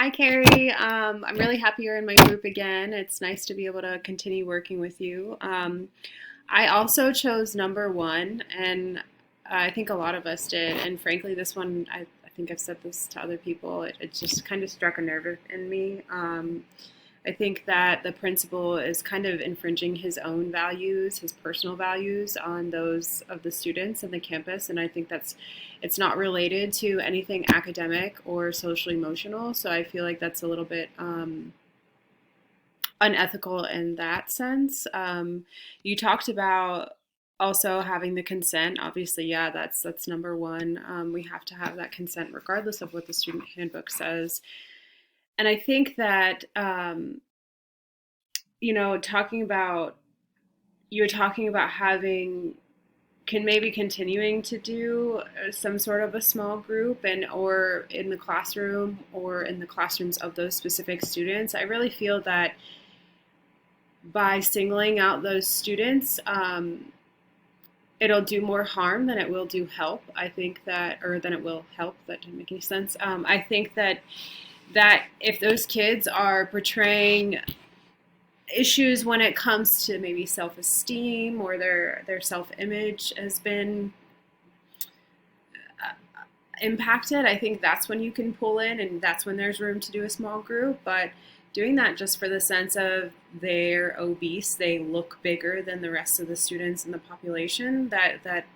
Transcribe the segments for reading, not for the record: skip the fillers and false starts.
Hi, Carrie. I'm really happy you're in my group again. It's nice to be able to continue working with you. I also chose number one, and I think a lot of us did. And frankly, this one, I think I've said this to other people, it just kind of struck a nerve in me. I think that the principal is kind of infringing his own values, his personal values, on those of the students in the campus, and I think it's not related to anything academic or social emotional. So I feel like that's a little bit unethical in that sense. You talked about also having the consent. Obviously, yeah, that's number one. We have to have that consent regardless of what the student handbook says. And I think that talking about you're talking about having can maybe continuing to do some sort of a small group and or in the classroom or in the classrooms of those specific students. I really feel that by singling out those students, it'll do more harm than it will do help. I think that, or than it will help. That didn't make any sense. I think that if those kids are portraying issues when it comes to maybe self-esteem or their self-image has been impacted, I think that's when you can pull in, and that's when there's room to do a small group. But doing that just for the sense of they're obese, they look bigger than the rest of the students in the population, that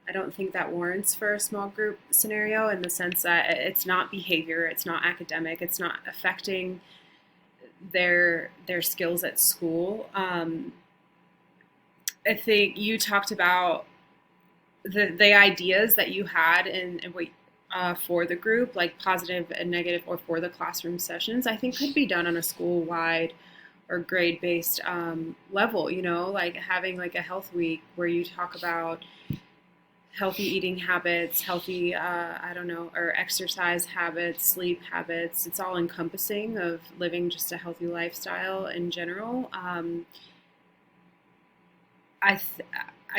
I don't think that warrants for a small group scenario, in the sense that it's not behavior, it's not academic, it's not affecting their skills at school. I think you talked about the ideas that you had in what for the group, like positive and negative, or for the classroom sessions, I think could be done on a school-wide or grade-based level. Like having like a health week where you talk about healthy eating habits, healthy, I don't know, or exercise habits, sleep habits. It's all encompassing of living just a healthy lifestyle in general. I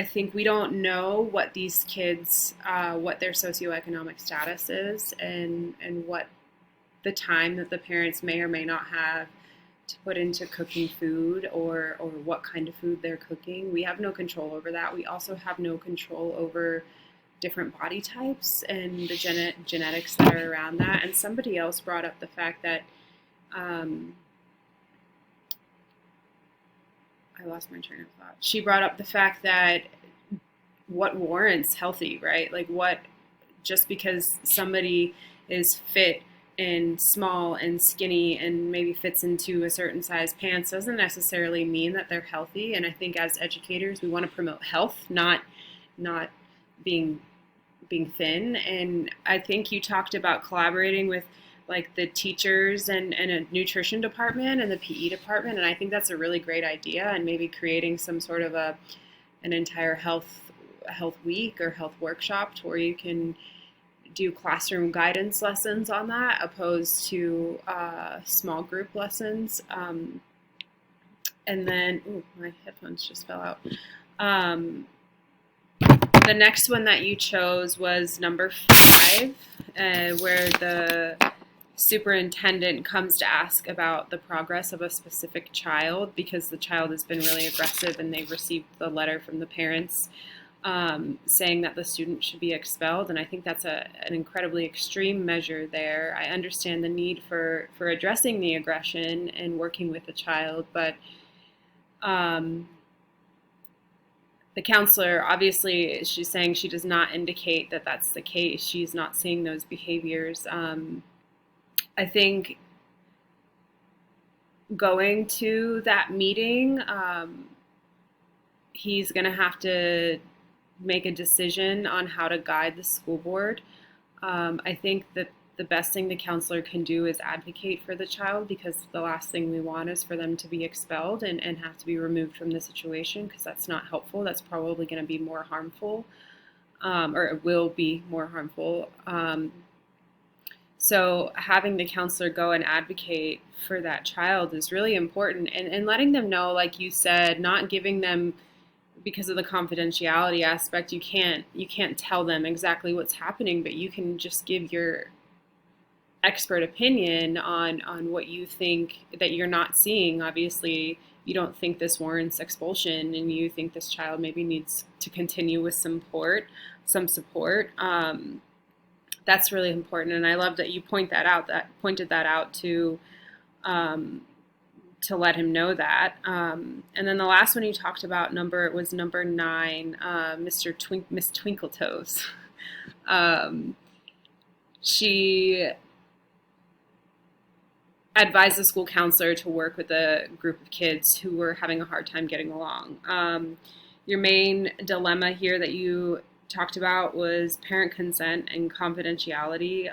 think we don't know what these kids, what their socioeconomic status is, and what the time that the parents may or may not have to put into cooking food, or what kind of food they're cooking. We have no control over that. We also have no control over different body types and the genetics that are around that. And somebody else brought up the fact that I lost my train of thought. She brought up the fact that what warrants healthy, right? Like just because somebody is fit and small and skinny and maybe fits into a certain size pants doesn't necessarily mean that they're healthy. And I think as educators, we want to promote health, not being thin. And I think you talked about collaborating with like the teachers and a nutrition department and the PE department, and I think that's a really great idea. And maybe creating some sort of an entire health week or health workshop where you can do classroom guidance lessons on that, opposed to small group lessons. And then, my headphones just fell out. The next one that you chose was number 5, where the superintendent comes to ask about the progress of a specific child because the child has been really aggressive and they've received the letter from the parents saying that the student should be expelled. And I think that's an incredibly extreme measure there. I understand the need for addressing the aggression and working with the child, but the counselor, obviously, she's saying she does not indicate that that's the case. She's not seeing those behaviors. I think going to that meeting, he's going to have to make a decision on how to guide the school board. I think that the best thing the counselor can do is advocate for the child, because the last thing we want is for them to be expelled and have to be removed from the situation, because that's not helpful. That's probably going to be more harmful, or it will be more harmful. So having the counselor go and advocate for that child is really important, and letting them know, like you said, not giving them, because of the confidentiality aspect, you can't tell them exactly what's happening, but you can just give your expert opinion on what you think that you're not seeing. Obviously, you don't think this warrants expulsion, and you think this child maybe needs to continue with some support. That's really important, and I love that you pointed that out um, to let him know that. And then the last one you talked about was number 9, Miss Twinkletoes. Um, she advised the school counselor to work with a group of kids who were having a hard time getting along. Your main dilemma here that you talked about was parent consent and confidentiality.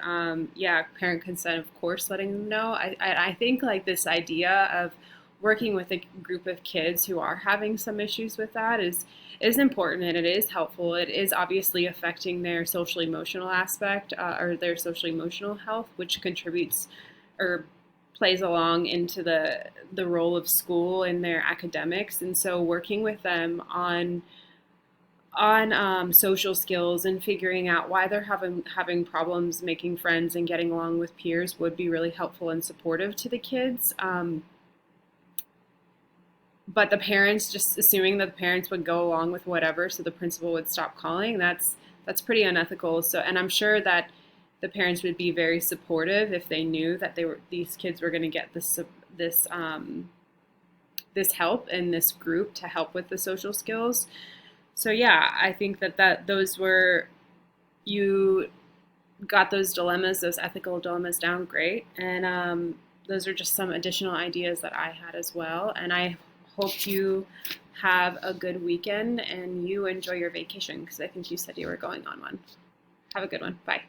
Yeah, parent consent, of course, letting them know. I think like this idea of working with a group of kids who are having some issues with that is important, and it is helpful. It is obviously affecting their social emotional aspect, or their social emotional health, which contributes or plays along into the role of school in their academics. And so working with them on social skills and figuring out why they're having problems making friends and getting along with peers would be really helpful and supportive to the kids. But the parents, just assuming that the parents would go along with whatever, so the principal would stop calling, that's pretty unethical. So, and I'm sure that the parents would be very supportive if they knew that these kids were going to get this help in this group to help with the social skills. So yeah, I think that you got those dilemmas, those ethical dilemmas down great, and those are just some additional ideas that I had as well. And I hope you have a good weekend and you enjoy your vacation, because I think you said you were going on one. Have a good one. Bye.